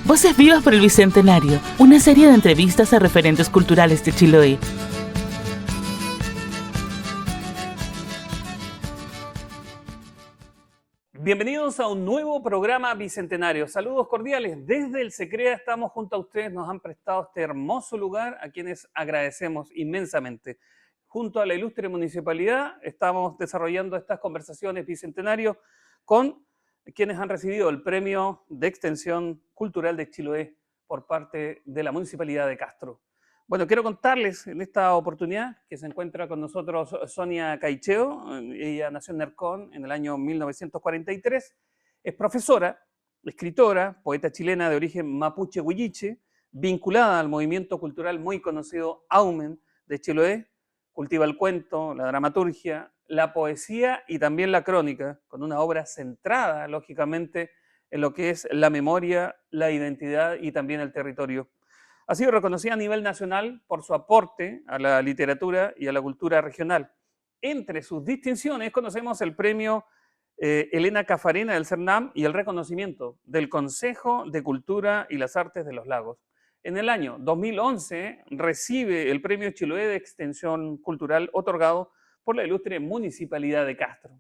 Voces Vivas por el Bicentenario, una serie de entrevistas a referentes culturales de Chiloé. Bienvenidos a un nuevo programa Bicentenario. Saludos cordiales. Desde el SECREA estamos junto a ustedes, nos han prestado este hermoso lugar a quienes agradecemos inmensamente. Junto a la ilustre municipalidad estamos desarrollando estas conversaciones Bicentenario con quienes han recibido el Premio de Extensión Cultural de Chiloé por parte de la Municipalidad de Castro. Bueno, quiero contarles en esta oportunidad que se encuentra con nosotros Sonia Caicheo. Ella nació en Nercón en el año 1943. Es profesora, escritora, poeta chilena de origen mapuche huilliche, vinculada al movimiento cultural muy conocido Aumen de Chiloé. Cultiva el cuento, la dramaturgia, la poesía y también la crónica, con una obra centrada, lógicamente, en lo que es la memoria, la identidad y también el territorio. Ha sido reconocida a nivel nacional por su aporte a la literatura y a la cultura regional. Entre sus distinciones conocemos el premio Elena Cafarena del CERNAM y el reconocimiento del Consejo de Cultura y las Artes de los Lagos. En el año 2011 recibe el premio Chiloé de Extensión Cultural otorgado por la ilustre Municipalidad de Castro.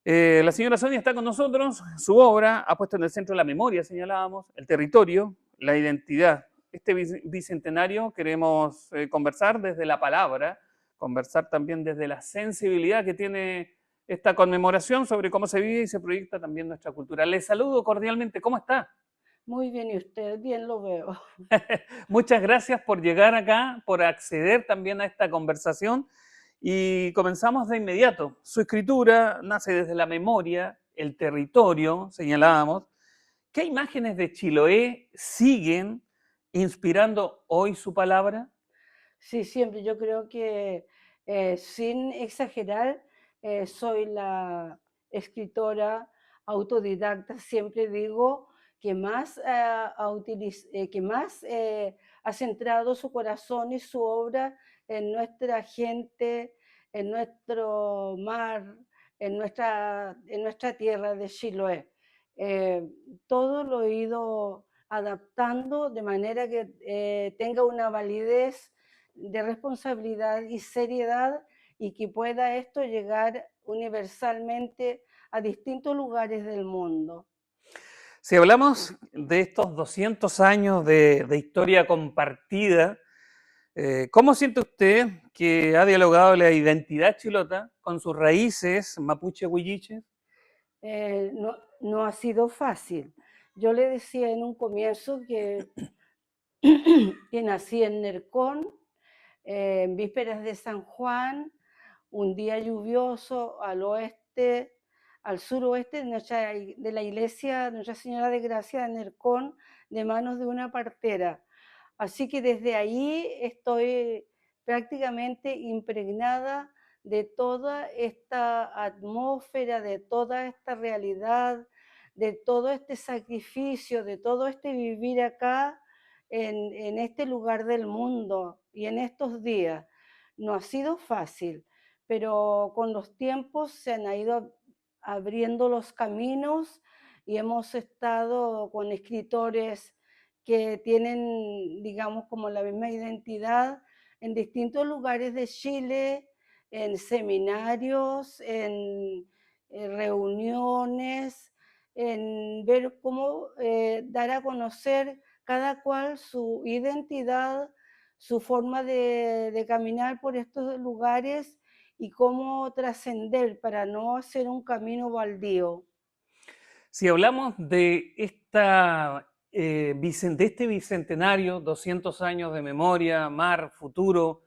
La señora Sonia está con nosotros. Su obra ha puesto en el centro la memoria, señalábamos, el territorio, la identidad. Este bicentenario queremos conversar desde la palabra, conversar también desde la sensibilidad que tiene esta conmemoración sobre cómo se vive y se proyecta también nuestra cultura. Les saludo cordialmente. ¿Cómo está? Muy bien, ¿y usted? Bien lo veo. Muchas gracias por llegar acá, por acceder también a esta conversación. Y comenzamos de inmediato. Su escritura nace desde la memoria, el territorio, señalábamos. ¿Qué imágenes de Chiloé siguen inspirando hoy su palabra? Sí, siempre. Yo creo que, sin exagerar, soy la escritora autodidacta. Siempre digo que más, ha centrado su corazón y su obra en nuestra gente, en nuestro mar, en nuestra tierra de Chiloé. Eh, Todo lo he ido adaptando de manera que tenga una validez de responsabilidad y seriedad y que pueda esto llegar universalmente a distintos lugares del mundo. Si hablamos de estos 200 años de historia compartida, ¿cómo siente usted que ha dialogado la identidad chilota con sus raíces mapuche huilliches? No ha sido fácil. Yo le decía en un comienzo que, que nací en Nercón, en vísperas de San Juan, un día lluvioso al oeste, al suroeste de la iglesia Nuestra Señora de Gracia de Nercón, de manos de una partera. Así que desde ahí estoy prácticamente impregnada de toda esta atmósfera, de toda esta realidad, de todo este sacrificio, de todo este vivir acá en este lugar del mundo y en estos días. No ha sido fácil, pero con los tiempos se han ido abriendo los caminos y hemos estado con escritores que tienen, digamos, como la misma identidad en distintos lugares de Chile, en seminarios, en reuniones, en ver cómo dar a conocer cada cual su identidad, su forma de caminar por estos lugares y cómo trascender para no hacer un camino baldío. Si hablamos de, de este bicentenario, 200 años de memoria, mar, futuro,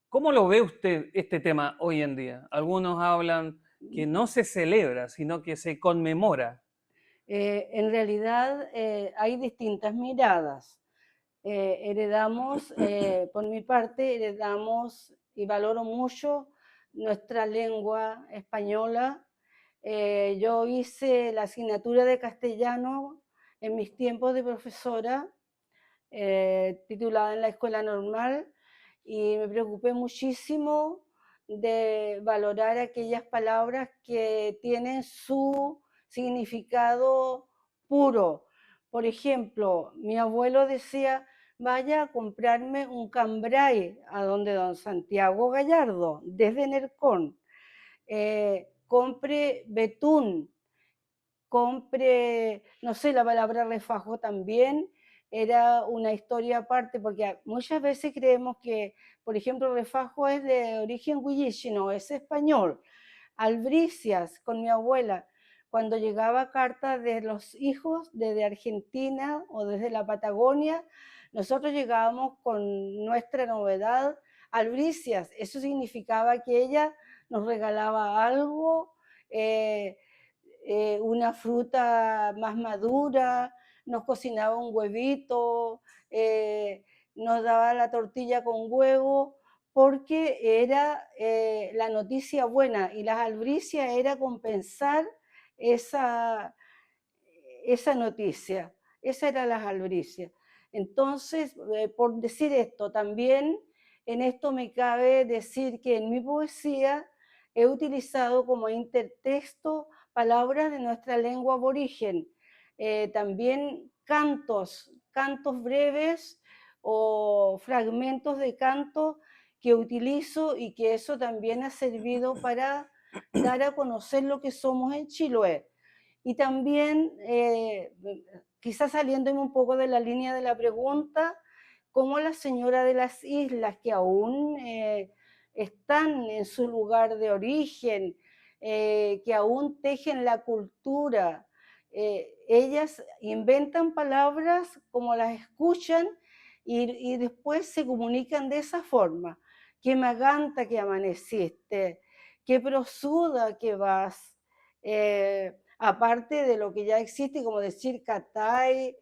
¿cómo lo ve usted este tema hoy en día? Algunos hablan que no se celebra, sino que se conmemora. En realidad hay distintas miradas. Por mi parte, heredamos y valoro mucho nuestra lengua española. Yo hice la asignatura de castellano en mis tiempos de profesora, titulada en la escuela normal, y me preocupé muchísimo de valorar aquellas palabras que tienen su significado puro, Por ejemplo, mi abuelo decía, vaya a comprarme un cambray a donde don Santiago Gallardo, desde Nercón. Compre betún, compre, no sé, la palabra refajo también era una historia aparte, porque muchas veces creemos que, por ejemplo, refajo es de origen huilliche, no, es español. Albricias con mi abuela, cuando llegaba carta de los hijos desde Argentina o desde la Patagonia, nosotros llegábamos con nuestra novedad, albricias. Eso significaba que ella nos regalaba algo, eh, una fruta más madura, nos cocinaba un huevito, nos daba la tortilla con huevo, porque era la noticia buena y las albricias era compensar esa, esa noticia, esa era las albricias. Entonces, por decir esto, también en esto me cabe decir que en mi poesía he utilizado como intertexto palabras de nuestra lengua aborigen, también cantos breves o fragmentos de canto que utilizo y que eso también ha servido para dar a conocer lo que somos en Chiloé. Y también, quizás saliéndome un poco de la línea de la pregunta, cómo la señora de las islas que aún están en su lugar de origen, que aún tejen la cultura, ellas inventan palabras como las escuchan y después se comunican de esa forma. Qué maganta que amaneciste, qué prosuda que vas. Aparte de lo que ya existe, como decir catay,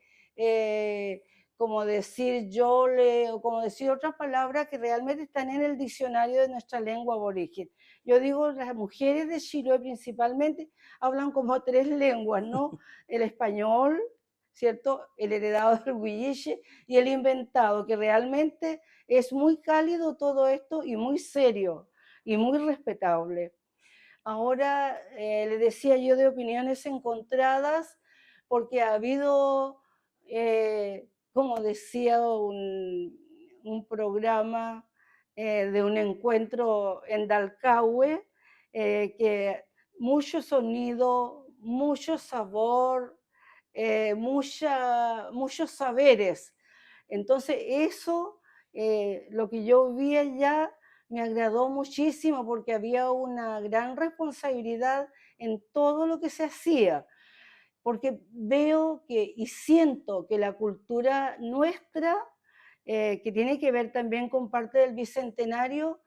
como decir yole, o como decir otras palabras que realmente están en el diccionario de nuestra lengua aborigen. Yo digo, las mujeres de Chiloé principalmente hablan como tres lenguas, ¿no? El español, ¿cierto? El heredado del huilliche y el inventado, que realmente es muy cálido todo esto y muy serio y muy respetable. Ahora le decía yo de opiniones encontradas porque ha habido, como decía, un programa de un encuentro en Dalcahue, que mucho sonido, mucho sabor, muchos saberes. Entonces eso, lo que yo vi allá, me agradó muchísimo porque había una gran responsabilidad en todo lo que se hacía, porque veo que y siento que la cultura nuestra, que tiene que ver también con parte del Bicentenario,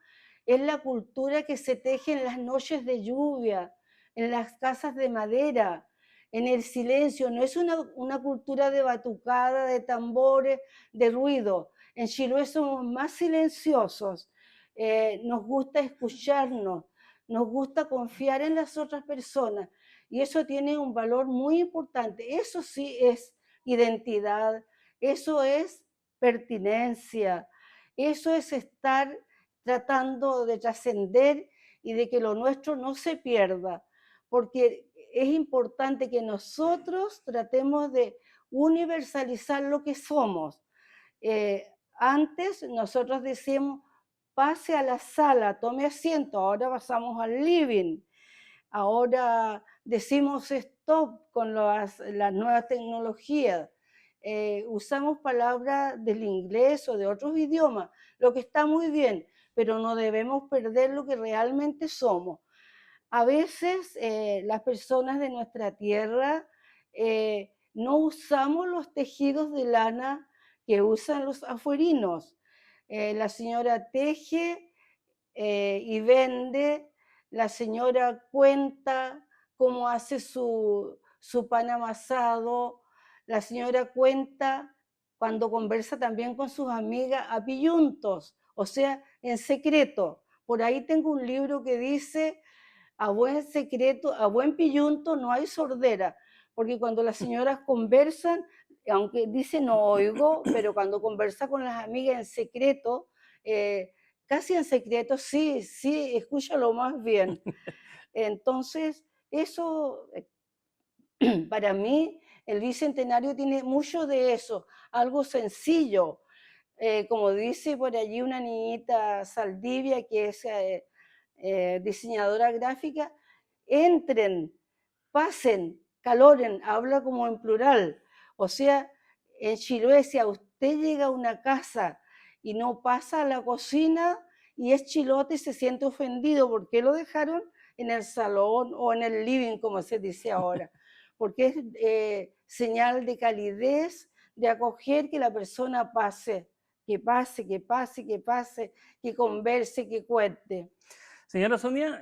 es la cultura que se teje en las noches de lluvia, en las casas de madera, en el silencio. No es una cultura de batucada, de tambores, de ruido. En Chiloé somos más silenciosos, nos gusta escucharnos, nos gusta confiar en las otras personas y eso tiene un valor muy importante. Eso sí es identidad, eso es pertinencia, eso es estar tratando de trascender y de que lo nuestro no se pierda, porque es importante que nosotros tratemos de universalizar lo que somos. Antes nosotros decíamos, pase a la sala, tome asiento, ahora pasamos al living, ahora decimos stop con las nuevas tecnologías, usamos palabras del inglés o de otros idiomas, lo que está muy bien, pero no debemos perder lo que realmente somos. A veces las personas de nuestra tierra no usamos los tejidos de lana que usan los afuerinos. La señora teje y vende, la señora cuenta cómo hace su pan amasado, la señora cuenta cuando conversa también con sus amigas a pilluntos, o sea, en secreto. Por ahí tengo un libro que dice, a buen secreto, a buen pillunto no hay sordera, porque cuando las señoras conversan, aunque dice no oigo, pero cuando conversa con las amigas en secreto, casi en secreto, sí, sí, escúchalo más bien. Entonces, eso para mí El Bicentenario tiene mucho de eso, algo sencillo. Como dice por allí una niñita Saldivia, que es diseñadora gráfica, entren, pasen, caloren, habla como en plural. O sea, en Chiloé, si a usted llega a una casa y no pasa a la cocina y es chilote y se siente ofendido, ¿por qué lo dejaron en el salón o en el living, como se dice ahora? Porque es señal de calidez, de acoger que la persona pase, que pase, que pase, que pase, que converse, que cuente. Señora Sonia,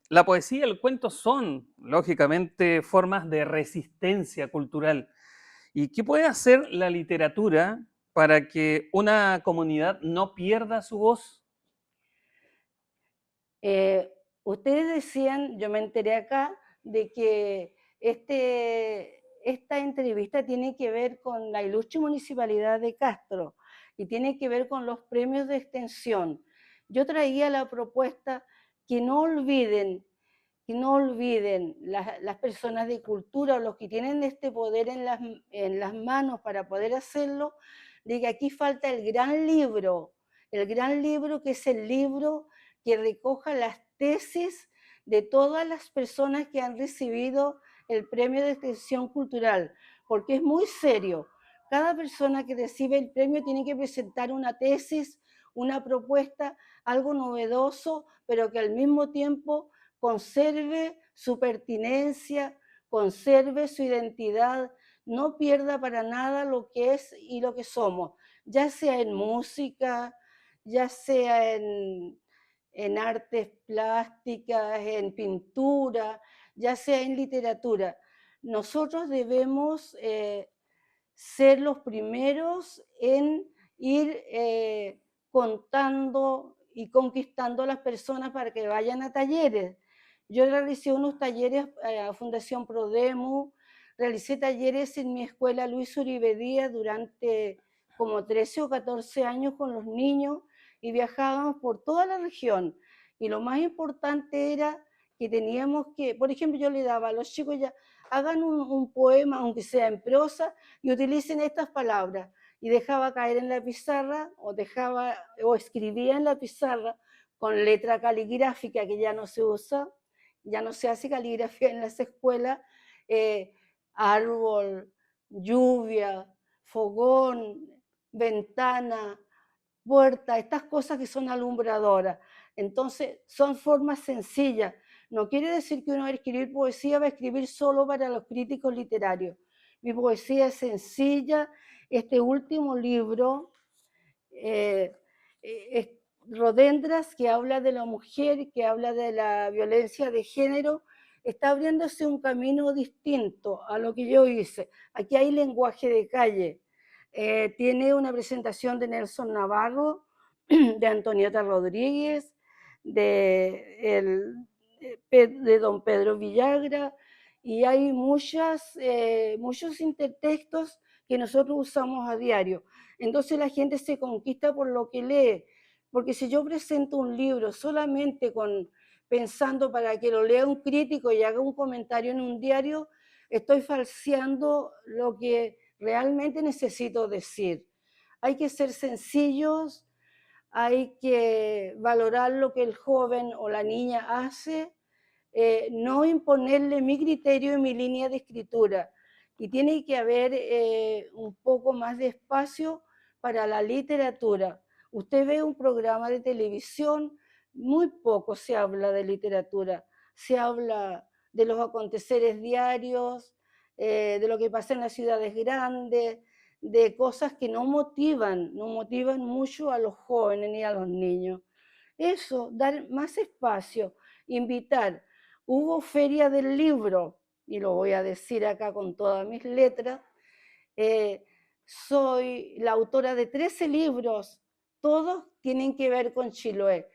la poesía y el cuento son, lógicamente, formas de resistencia cultural. ¿Y qué puede hacer la literatura para que una comunidad no pierda su voz? Ustedes decían, yo me enteré acá, de que esta entrevista tiene que ver con la ilustre municipalidad de Castro y tiene que ver con los premios de extensión. Yo traía la propuesta que no olviden las personas de cultura o los que tienen este poder en las manos para poder hacerlo, de que aquí falta el gran libro que es el libro que recoja las tesis de todas las personas que han recibido el premio de extensión cultural, porque es muy serio. Cada persona que recibe el premio tiene que presentar una tesis, una propuesta, algo novedoso, pero que al mismo tiempo conserve su pertinencia, conserve su identidad, no pierda para nada lo que es y lo que somos, ya sea en música, ya sea en artes plásticas, en pintura, ya sea en literatura. Nosotros debemos ser los primeros en ir contando y conquistando a las personas para que vayan a talleres. Yo realicé unos talleres a Fundación Prodemu, realicé talleres en mi escuela Luis Uribe Díaz durante como 13 o 14 años con los niños y viajábamos por toda la región. Y lo más importante era que teníamos que, por ejemplo, yo le daba a los chicos ya, hagan un poema, aunque sea en prosa, y utilicen estas palabras. Y dejaba caer en la pizarra o escribía en la pizarra con letra caligráfica que ya no se usa, ya no se hace caligrafía en las escuelas, árbol, lluvia, fogón, ventana, puerta, estas cosas que son alumbradoras. Entonces, son formas sencillas. No quiere decir que uno va a escribir poesía, va a escribir solo para los críticos literarios. Mi poesía es sencilla. Este último libro, es Rodendras, que habla de la mujer, que habla de la violencia de género, está abriéndose un camino distinto a lo que yo hice. Aquí hay lenguaje de calle. Tiene una presentación de Nelson Navarro, de Antonieta Rodríguez, de don Pedro Villagra, y hay muchos intertextos que nosotros usamos a diario. Entonces la gente se conquista por lo que lee, porque si yo presento un libro solamente pensando para que lo lea un crítico y haga un comentario en un diario, estoy falseando lo que realmente necesito decir. Hay que ser sencillos, hay que valorar lo que el joven o la niña hace, no imponerle mi criterio y mi línea de escritura. Y tiene que haber un poco más de espacio para la literatura. Usted ve un programa de televisión, muy poco se habla de literatura, se habla de los aconteceres diarios, de lo que pasa en las ciudades grandes, de cosas que no motivan mucho a los jóvenes ni a los niños. Eso, dar más espacio, invitar. Hubo feria del libro, y lo voy a decir acá con todas mis letras. Soy la autora de 13 libros, todos tienen que ver con Chiloé.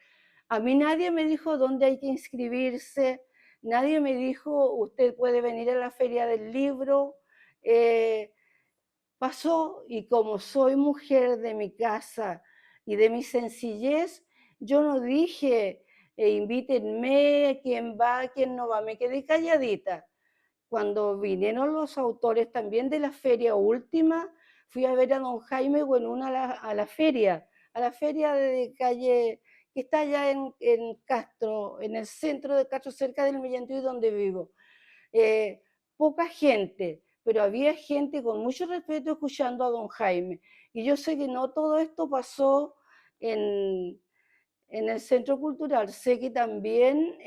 A mí nadie me dijo dónde hay que inscribirse, nadie me dijo usted puede venir a la feria del libro. Pasó, y como soy mujer de mi casa y de mi sencillez, yo no dije invítenme, quién va, quién no va, me quedé calladita. cuando vinieron los autores también de la feria última, fui a ver a don Jaime Buenuna a la feria de calle, que está allá en Castro, en el centro de Castro, cerca del Millán donde vivo. Poca gente, pero había gente con mucho respeto escuchando a don Jaime. Y yo sé que no todo esto pasó en el Centro Cultural, sé que también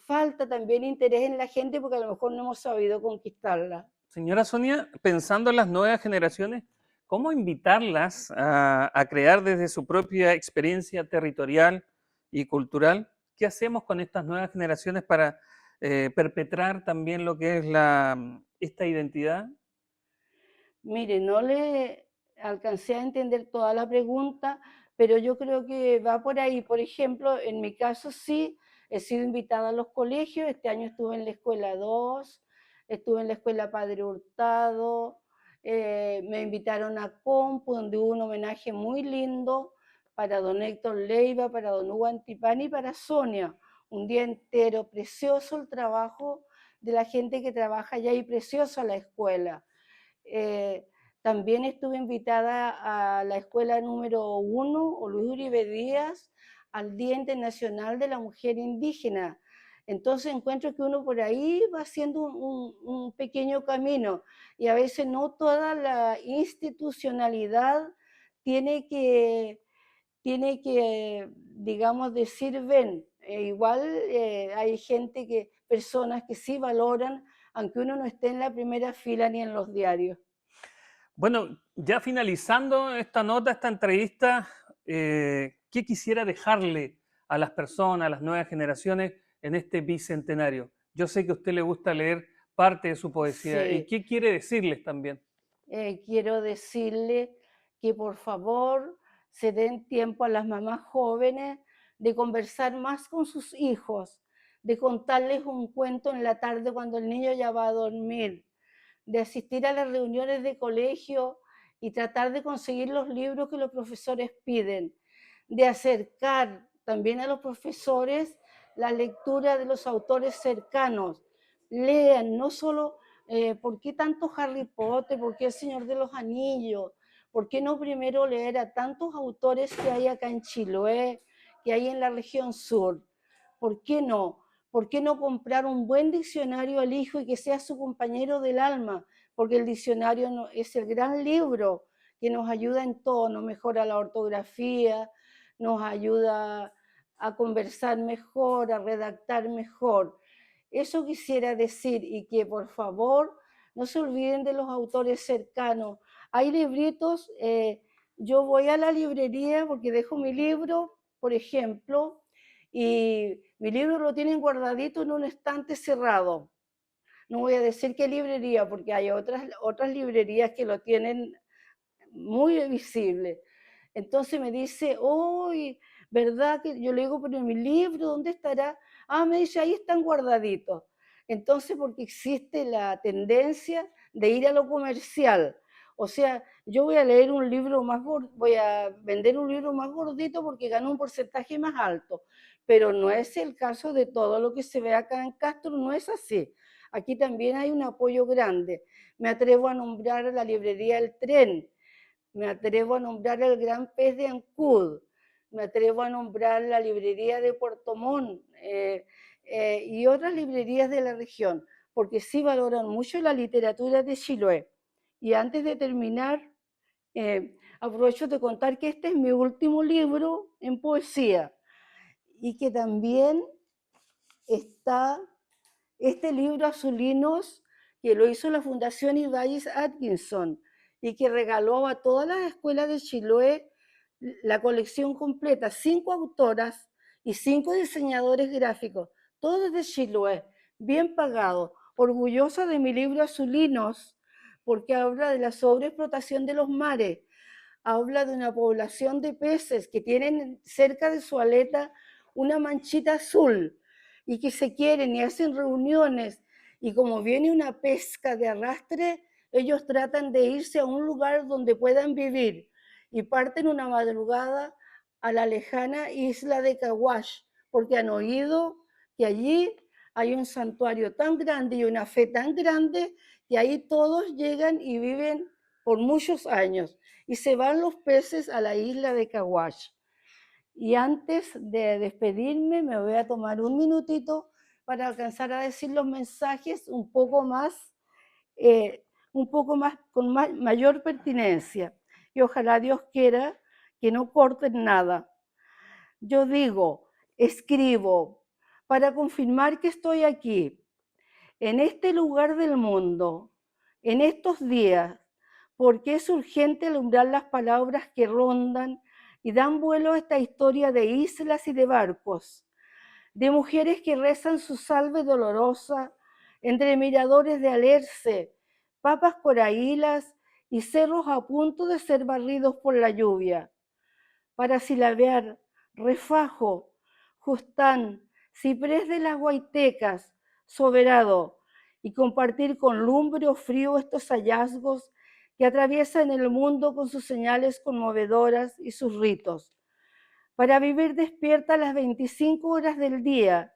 falta también interés en la gente porque a lo mejor no hemos sabido conquistarla. Señora Sonia, pensando en las nuevas generaciones, ¿cómo invitarlas a crear desde su propia experiencia territorial y cultural? ¿Qué hacemos con estas nuevas generaciones para perpetrar también lo que es esta identidad? Mire, no le alcancé a entender toda la pregunta, pero yo creo que va por ahí. Por ejemplo, en mi caso sí, he sido invitada a los colegios. Este año estuve en la escuela 2, estuve en la escuela Padre Hurtado, me invitaron a Compu, donde hubo un homenaje muy lindo para don Héctor Leiva, para don Hugo Antipani y para Sonia. Un día entero, precioso el trabajo de la gente que trabaja allá y preciosa la escuela. Eh, también estuve invitada a la escuela número 1, o Luis Uribe Díaz, al Día Internacional de la Mujer Indígena. Entonces encuentro que uno por ahí va haciendo un pequeño camino y a veces no toda la institucionalidad tiene que, digamos, decir ven. Igual hay personas que sí valoran, aunque uno no esté en la primera fila ni en los diarios. Bueno, ya finalizando esta nota, esta entrevista, ¿qué quisiera dejarle a las personas, a las nuevas generaciones en este bicentenario? Yo sé que a usted le gusta leer parte de su poesía. ¿Y Sí. qué quiere decirles también? Quiero decirle que por favor se den tiempo a las mamás jóvenes de conversar más con sus hijos, de contarles un cuento en la tarde cuando el niño ya va a dormir, de asistir a las reuniones de colegio y tratar de conseguir los libros que los profesores piden, de acercar también a los profesores la lectura de los autores cercanos. Lean, no solo ¿por qué tanto Harry Potter? ¿Por qué El Señor de los Anillos? ¿Por qué no primero leer a tantos autores que hay acá en Chiloé, que hay en la región sur? ¿Por qué no? ¿Por qué no comprar un buen diccionario al hijo y que sea su compañero del alma? Porque el diccionario es el gran libro que nos ayuda en todo, nos mejora la ortografía, nos ayuda a conversar mejor, a redactar mejor. Eso quisiera decir, y que por favor no se olviden de los autores cercanos. Hay libritos, yo voy a la librería porque dejo mi libro, por ejemplo, y mi libro lo tienen guardadito en un estante cerrado. No voy a decir qué librería, porque hay otras librerías que lo tienen muy visible. Entonces me dice, uy, ¿verdad que yo le digo, pero en mi libro, ¿dónde estará? Ah, me dice, ahí están guardaditos. Entonces, porque existe la tendencia de ir a lo comercial. O sea, yo voy a leer un libro voy a vender un libro más gordito porque gano un porcentaje más alto. Pero no es el caso de todo lo que se ve acá en Castro, no es así. Aquí también hay un apoyo grande. Me atrevo a nombrar a la librería El Tren, me atrevo a nombrar el Gran Pez de Ancud, me atrevo a nombrar la librería de Puerto Montt y otras librerías de la región, porque sí valoran mucho la literatura de Chiloé. Y antes de terminar, aprovecho de contar que este es mi último libro en poesía y que también está este libro Azulinos, que lo hizo la Fundación Ibáñez Atkinson y que regaló a todas las escuelas de Chiloé la colección completa, 5 autoras y 5 diseñadores gráficos, todos de Chiloé, bien pagados, orgullosa de mi libro Azulinos, porque habla de la sobreexplotación de los mares, habla de una población de peces que tienen cerca de su aleta una manchita azul y que se quieren y hacen reuniones, y como viene una pesca de arrastre, ellos tratan de irse a un lugar donde puedan vivir y parten una madrugada a la lejana isla de Caguash, porque han oído que allí hay un santuario tan grande y una fe tan grande que ahí todos llegan y viven por muchos años. Y se van los peces a la isla de Caguache. Y antes de despedirme, me voy a tomar un minutito para alcanzar a decir los mensajes un poco más, con mayor pertinencia. Y ojalá Dios quiera que no corten nada. Yo digo, escribo para confirmar que estoy aquí, en este lugar del mundo, en estos días, porque es urgente alumbrar las palabras que rondan y dan vuelo a esta historia de islas y de barcos, de mujeres que rezan su salve dolorosa entre miradores de Alerce, papas coraílas y cerros a punto de ser barridos por la lluvia, para silabear Refajo, Justán, Ciprés de las Guaitecas, Soberado, y compartir con lumbre o frío estos hallazgos que atraviesan el mundo con sus señales conmovedoras y sus ritos, para vivir despierta las 25 horas del día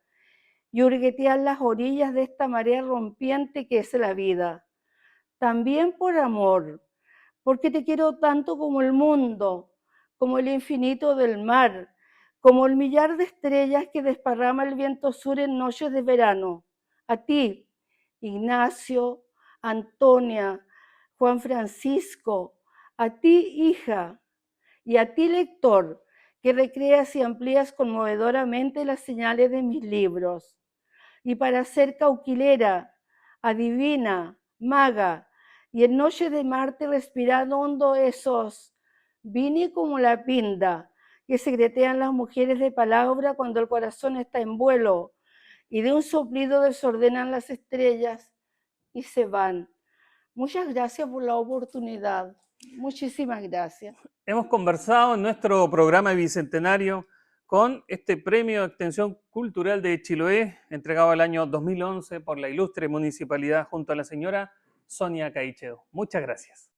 y hurguetear las orillas de esta marea rompiente que es la vida. También por amor, porque te quiero tanto como el mundo, como el infinito del mar, como el millar de estrellas que desparrama el viento sur en noches de verano. A ti, Ignacio, Antonia, Juan Francisco, a ti, hija, y a ti, lector, que recreas y amplías conmovedoramente las señales de mis libros. Y para ser cauquilera, adivina, maga, y en noche de Marte respirar hondo esos, vine como la pinda, que secretean las mujeres de palabra cuando el corazón está en vuelo, y de un soplido desordenan las estrellas y se van. Muchas gracias por la oportunidad. Muchísimas gracias. Hemos conversado en nuestro programa Bicentenario con este premio de extensión cultural de Chiloé, entregado el año 2011 por la ilustre municipalidad junto a la señora Sonia Caicedo. Muchas gracias.